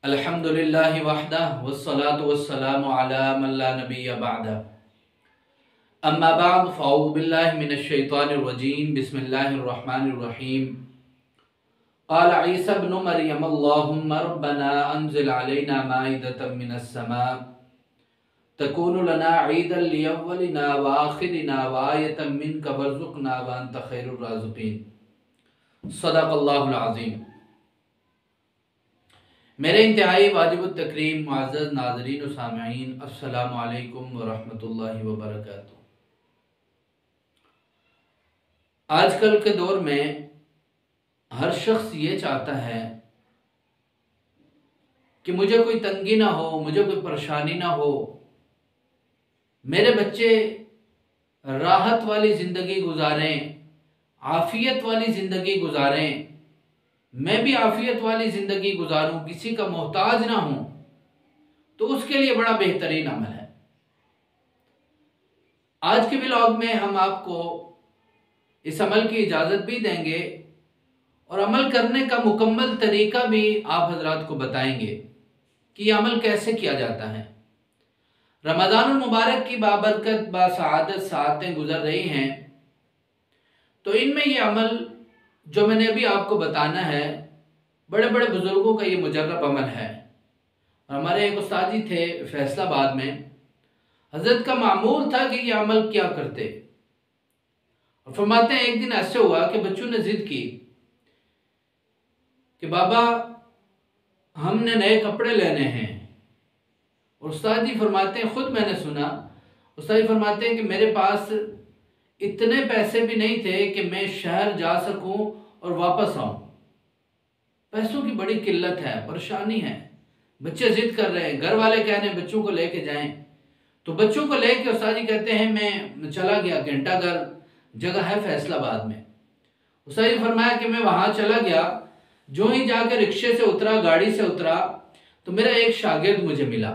अल्हम्दुलिल्लाहि वहदह वस्सलातु वस्सलामु अला मन ला नबिय्य बअदह। अम्मा बाद फ़अऊज़ु बिल्लाहि मिनश शैतानिर रजीम। बिस्मिल्लाहिर रहमानिर रहीम। क़ाल ईसा इब्नु मरियम अल्लाहुम्मा रब्बना अंज़िल अलैना माइदतम मिनस समा तकूनु लना ईदन लिअव्वलिना व आखिरिना व आयतम मिनका वरज़ुक़ना व अंत खैरुर राज़िक़ीन। सदक़ल्लाहुल अज़ीम। मेरे इंतहाई वाजिबुत तकरीम मुअज़्ज़ज़ नाज़रीन व सामिईन, अस्सलामु अलैकुम व रहमतुल्लाहि व बरकातुहू। आजकल के दौर में हर शख्स ये चाहता है कि मुझे कोई तंगी ना हो, मुझे कोई परेशानी ना हो, मेरे बच्चे राहत वाली ज़िंदगी गुजारें, आफ़ियत वाली ज़िंदगी गुजारें, मैं भी आफ़ियत वाली ज़िंदगी गुजारूं, किसी का मोहताज ना हूं। तो उसके लिए बड़ा बेहतरीन अमल है। आज के व्लॉग में हम आपको इस अमल की इजाज़त भी देंगे और अमल करने का मुकम्मल तरीका भी आप हजरात को बताएंगे कि यह अमल कैसे किया जाता है। रमज़ानुल मुबारक की बाबरकत बासआदत सातें गुजर रही हैं, तो इनमें यह अमल जो मैंने अभी आपको बताना है, बड़े बड़े बुजुर्गों का ये मुजर्रब अमल है। हमारे एक उस्ताद जी थे फैसलाबाद में, हजरत का मामूल था कि ये अमल क्या करते, और फरमाते हैं एक दिन ऐसे हुआ कि बच्चों ने जिद की कि बाबा हमने नए कपड़े लेने हैं। और उस्ताद जी फरमाते हैं, खुद मैंने सुना, उस्ताद जी फरमाते हैं कि मेरे पास इतने पैसे भी नहीं थे कि मैं शहर जा सकूं और वापस आऊं। पैसों की बड़ी किल्लत है, परेशानी है, बच्चे जिद कर रहे हैं, घर वाले कह रहे हैं बच्चों को लेके जाएं। तो बच्चों को लेके उस्ताद जी कहते हैं मैं चला गया, घंटाघर जगह है फैसलाबाद में। उस्ताद जी फरमाया कि मैं वहां चला गया, जो ही जाकर रिक्शे से उतरा, गाड़ी से उतरा, तो मेरा एक शागिर्द मुझे मिला।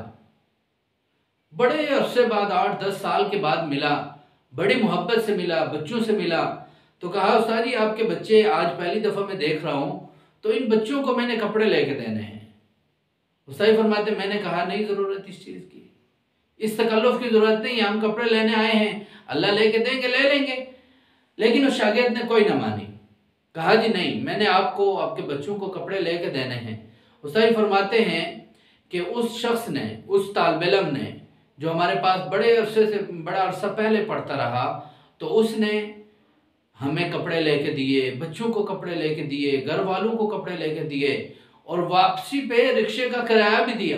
बड़े अरसे बाद, 8-10 साल के बाद मिला, बड़ी मोहब्बत से मिला, बच्चों से मिला। तो कहा उस्ताद जी आपके बच्चे आज पहली दफ़ा मैं देख रहा हूँ, तो इन बच्चों को मैंने कपड़े लेके देने हैं। उस्ताद जी फरमाते मैंने कहा नहीं ज़रूरत इस चीज़ की, इस तकल्लुफ़ की ज़रूरत नहीं है, हम कपड़े लेने आए हैं, अल्लाह लेके देंगे ले लेंगे। लेकिन उस शागिर्द ने कोई ना मानी, कहा जी नहीं, मैंने आपको आपके बच्चों को कपड़े लेके देने हैं। उस्ताद जी फरमाते हैं कि उस शख्स ने, उस तालिब-ए-इल्म ने, जो हमारे पास बड़े अरसे से, बड़ा अरसा पहले पढ़ता रहा, तो उसने हमें कपड़े लेके दिए, बच्चों को कपड़े लेके दिए, घर वालों को कपड़े लेके दिए, और वापसी पे रिक्शे का किराया भी दिया,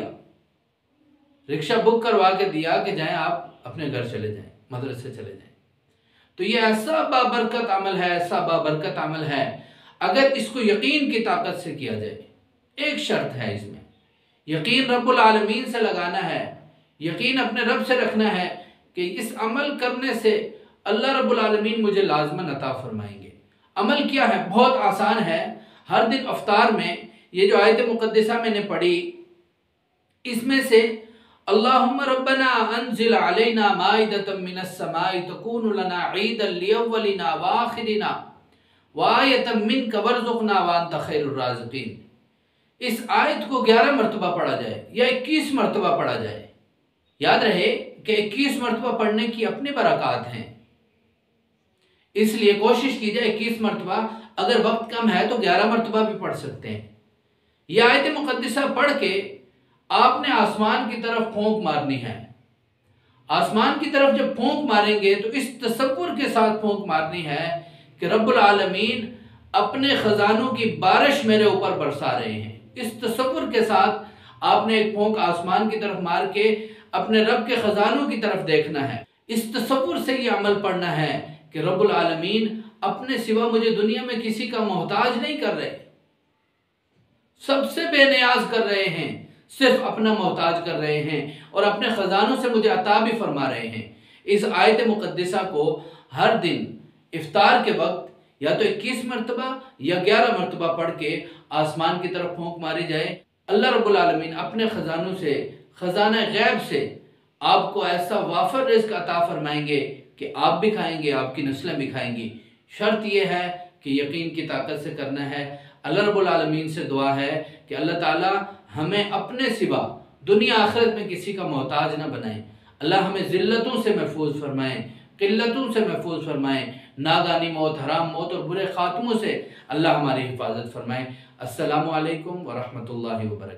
रिक्शा बुक करवा के दिया कि जाएं आप अपने घर चले जाएं, मदरसे चले जाएं। तो ये ऐसा बाबरकत अमल है, ऐसा बाबरकत अमल है, अगर इसको यकीन की ताकत से किया जाए। एक शर्त है इसमें, यकीन रब्बुल आलमीन से लगाना है, यकीन अपने रब से रखना है कि इस अमल करने से अल्लाह रब्बुल आलमीन मुझे लाज़मन अता फरमाएंगे। अमल क्या है? बहुत आसान है। हर दिन अफ्तार में ये जो आयत मुक़द्दसा मैंने पढ़ी, इसमें से अल्लाहुम्मा रब्बना अंज़िल अलैना माइदतम मिनस समाई तकूनु लना ईदन लिअव्वलिना व आखिरिना व आयतम मिनका वरज़ुक़ना व अंत खैरुर राज़िक़ीन। इस आयत को 11 मरतबा पढ़ा जाए या 21 मरतबा पढ़ा जाए। याद रहे कि 21 मरतबा पढ़ने की अपनी बरक़ात हैं, इसलिए कोशिश कीजिए 21 मरतबा। अगर वक्त कम है तो 11 मरतबा भी पढ़ सकते हैं। यह आयत मुक़द्दसा पढ़ के आपने आसमान की तरफ फूंक मारनी है। आसमान की तरफ जब फूंक मारेंगे तो इस तसव्वुर के साथ फूंक मारनी है कि रब्बुल आलमीन अपने खजानों की बारिश मेरे ऊपर बरसा रहे हैं। इस तसव्वुर के साथ आपने एक फूंक आसमान की तरफ मार के अपने रब के खजानों की तरफ देखना है। इस तसव्वुर से ये अमल पढ़ना है कि रब्बुल आलमीन अपने सिवा मुझे दुनिया में किसी का मोहताज नहीं कर रहे, सबसे बेनियाज कर रहे हैं, सिर्फ अपना मोहताज कर रहे हैं और अपने खजानों से मुझे अता भी फरमा रहे हैं। इस आयत मुक़द्दसा को हर दिन इफ्तार के वक्त या तो 21 मरतबा या 11 मरतबा पढ़ के आसमान की तरफ फूंक मारी जाए। अल्लाह रब्बुल आलमीन अपने खजानों से, खजाना गैब से आपको ऐसा वाफर रिज़्क़ अता फरमाएंगे कि आप भी खाएंगे, आपकी नस्लें भी खाएंगी। शर्त यह है कि यकीन की ताकत से करना है। अल्लाह रब्बुल आलमीन से दुआ है कि अल्लाह ताला हमें अपने सिवा दुनिया आखिरत में किसी का मोहताज ना बनाए। अल्लाह हमें ज़िल्लतों से महफूज फरमाए, किल्लतों से महफूज फरमाए, नादानी मौत, हराम मौत और बुरे ख़ात्मों से अल्लाह हमारी हिफाजत फरमाए। अस्सलामु अलैकुम व रहमतुल्लाहि व बरकातहू।